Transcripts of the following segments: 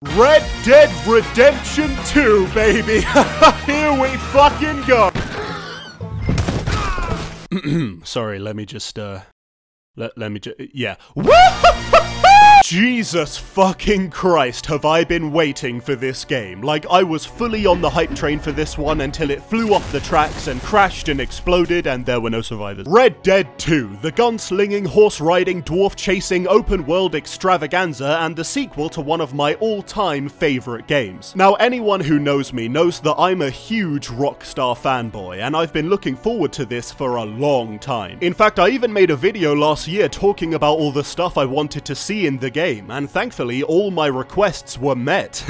Red Dead Redemption 2, baby! Here we fucking go! Sorry, let me just, yeah. Jesus fucking Christ, have I been waiting for this game. Like, I was fully on the hype train for this one until it flew off the tracks and crashed and exploded and there were no survivors. Red Dead 2, the gunslinging, horse-riding, dwarf-chasing, open-world extravaganza and the sequel to one of my all-time favorite games. Now, anyone who knows me knows that I'm a huge Rockstar fanboy, and I've been looking forward to this for a long time. In fact, I even made a video last year talking about all the stuff I wanted to see in the game, and thankfully all my requests were met.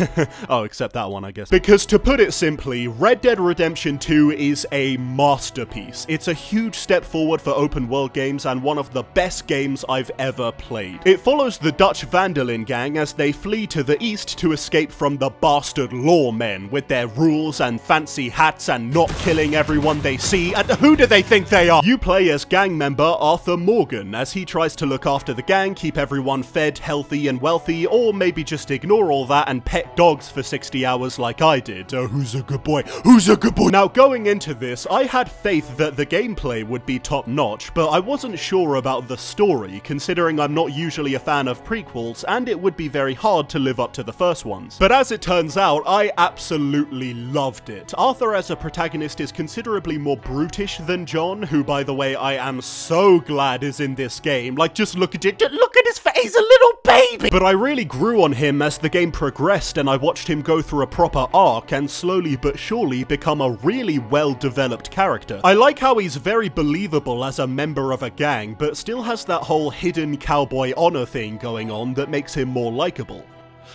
Oh, except that one, I guess. Because to put it simply, Red Dead Redemption 2 is a masterpiece. It's a huge step forward for open world games and one of the best games I've ever played. It follows the Dutch Vanderlyn gang as they flee to the east to escape from the bastard lawmen with their rules and fancy hats and not killing everyone they see, and who do they think they are? You play as gang member Arthur Morgan as he tries to look after the gang, keep everyone fed, healthy and wealthy, or maybe just ignore all that and pet dogs for 60 hours like I did. Who's a good boy? Who's a good boy? Now, going into this, I had faith that the gameplay would be top-notch, but I wasn't sure about the story, considering I'm not usually a fan of prequels, and it would be very hard to live up to the first ones. But as it turns out, I absolutely loved it. Arthur as a protagonist is considerably more brutish than John, who, by the way, I am so glad is in this game. Like, just look at it. Look at his face. He's a little baby! But I really grew on him as the game progressed and I watched him go through a proper arc and slowly but surely become a really well-developed character. I like how he's very believable as a member of a gang, but still has that whole hidden cowboy honor thing going on that makes him more likable.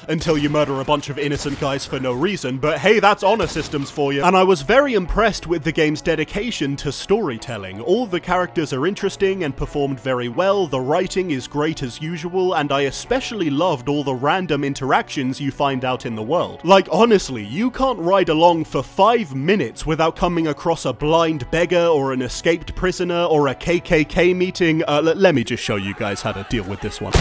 Until you murder a bunch of innocent guys for no reason, but hey, that's honor systems for you. And I was very impressed with the game's dedication to storytelling. All the characters are interesting and performed very well, the writing is great as usual, and I especially loved all the random interactions you find out in the world. Like, honestly, you can't ride along for 5 minutes without coming across a blind beggar or an escaped prisoner or a KKK meeting. Let me just show you guys how to deal with this one.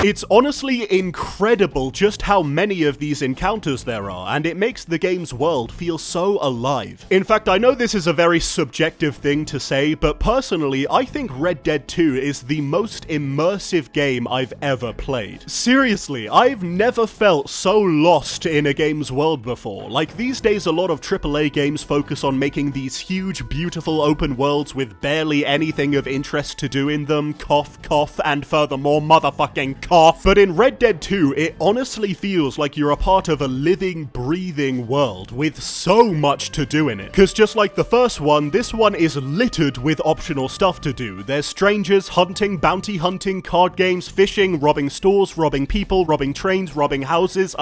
It's honestly incredible just how many of these encounters there are, and it makes the game's world feel so alive. In fact, I know this is a very subjective thing to say, but personally, I think Red Dead 2 is the most immersive game I've ever played. Seriously, I've never felt so lost in a game's world before. Like, these days a lot of AAA games focus on making these huge, beautiful open worlds with barely anything of interest to do in them, cough, cough, and furthermore, motherfucking cough. But in Red Dead 2, it honestly feels like you're a part of a living, breathing world with so much to do in it. Because just like the first one, this one is littered with optional stuff to do. There's strangers, hunting, bounty hunting, card games, fishing, robbing stores, robbing people, robbing trains, robbing houses,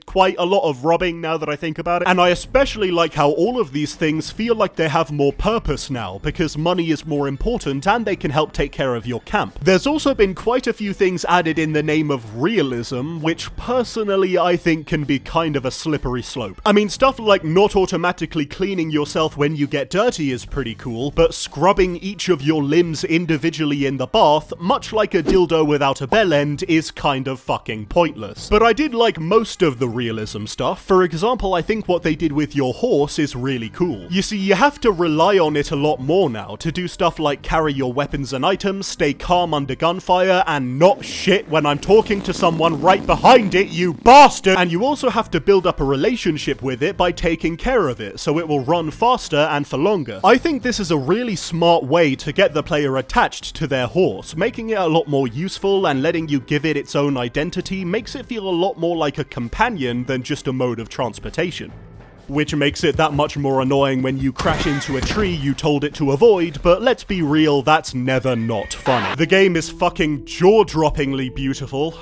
quite a lot of robbing now that I think about it. And I especially like how all of these things feel like they have more purpose now, because money is more important and they can help take care of your camp. There's also been quite a few things added in the name of realism, which personally I think can be kind of a slippery slope. I mean, stuff like not automatically cleaning yourself when you get dirty is pretty cool, but scrubbing each of your limbs individually in the bath, much like a dildo without a bell end, is kind of fucking pointless. But I did like most of the realism stuff. For example, I think what they did with your horse is really cool. You see, you have to rely on it a lot more now to do stuff like carry your weapons and items, stay calm under gunfire, and not shit when I'm talking to someone right behind it, you bastard! And you also have to build up a relationship with it by taking care of it, so it will run faster and for longer. I think this is a really smart way to get the player attached to their horse. Making it a lot more useful and letting you give it its own identity makes it feel a lot more like a companion than just a mode of transportation. Which makes it that much more annoying when you crash into a tree you told it to avoid, but let's be real, that's never not funny. The game is fucking jaw-droppingly beautiful.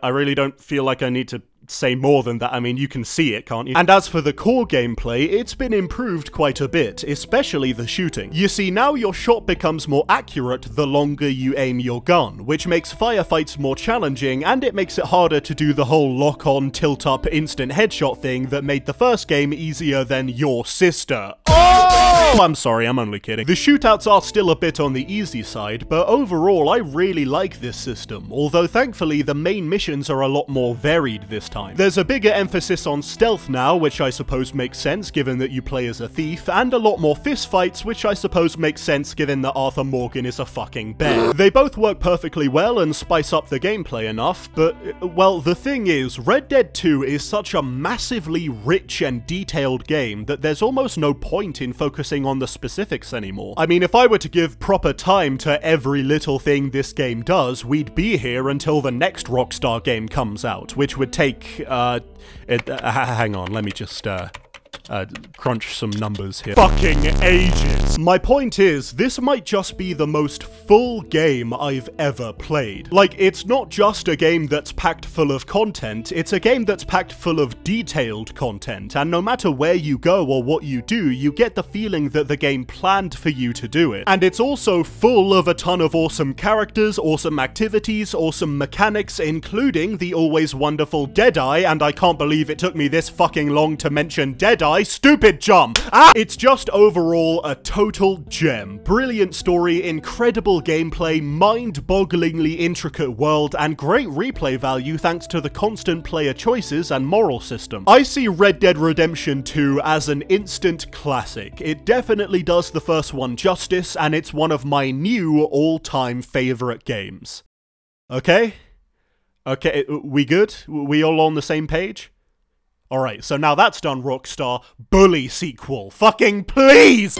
I really don't feel like I need to say more than that. I mean, you can see it, can't you? And as for the core gameplay, it's been improved quite a bit, especially the shooting. You see, now your shot becomes more accurate the longer you aim your gun, which makes firefights more challenging, and it makes it harder to do the whole lock-on, tilt-up, instant headshot thing that made the first game easier than your sister. Oh! Oh, I'm sorry, I'm only kidding. The shootouts are still a bit on the easy side, but overall I really like this system, although thankfully the main missions are a lot more varied this time. There's a bigger emphasis on stealth now, which I suppose makes sense given that you play as a thief, and a lot more fistfights, which I suppose makes sense given that Arthur Morgan is a fucking bear. They both work perfectly well and spice up the gameplay enough, but, well, the thing is, Red Dead 2 is such a massively rich and detailed game that there's almost no point in focusing on the specifics anymore. I mean, if I were to give proper time to every little thing this game does, we'd be here until the next Rockstar game comes out, which would take, hang on, let me just, crunch some numbers here. Fucking ages! My point is, this might just be the most full game I've ever played. Like, it's not just a game that's packed full of content, it's a game that's packed full of detailed content, and no matter where you go or what you do, you get the feeling that the game planned for you to do it. And it's also full of a ton of awesome characters, awesome activities, awesome mechanics, including the always wonderful Deadeye, and I can't believe it took me this fucking long to mention Deadeye. Stupid Jum! Ah! It's just overall a total gem. Brilliant story, incredible gameplay, mind-bogglingly intricate world, and great replay value thanks to the constant player choices and moral system. I see Red Dead Redemption 2 as an instant classic. It definitely does the first one justice, and it's one of my new all-time favorite games. Okay? Okay, we good? We all on the same page? Alright, so now that's done, Rockstar. Bully sequel. Fucking please!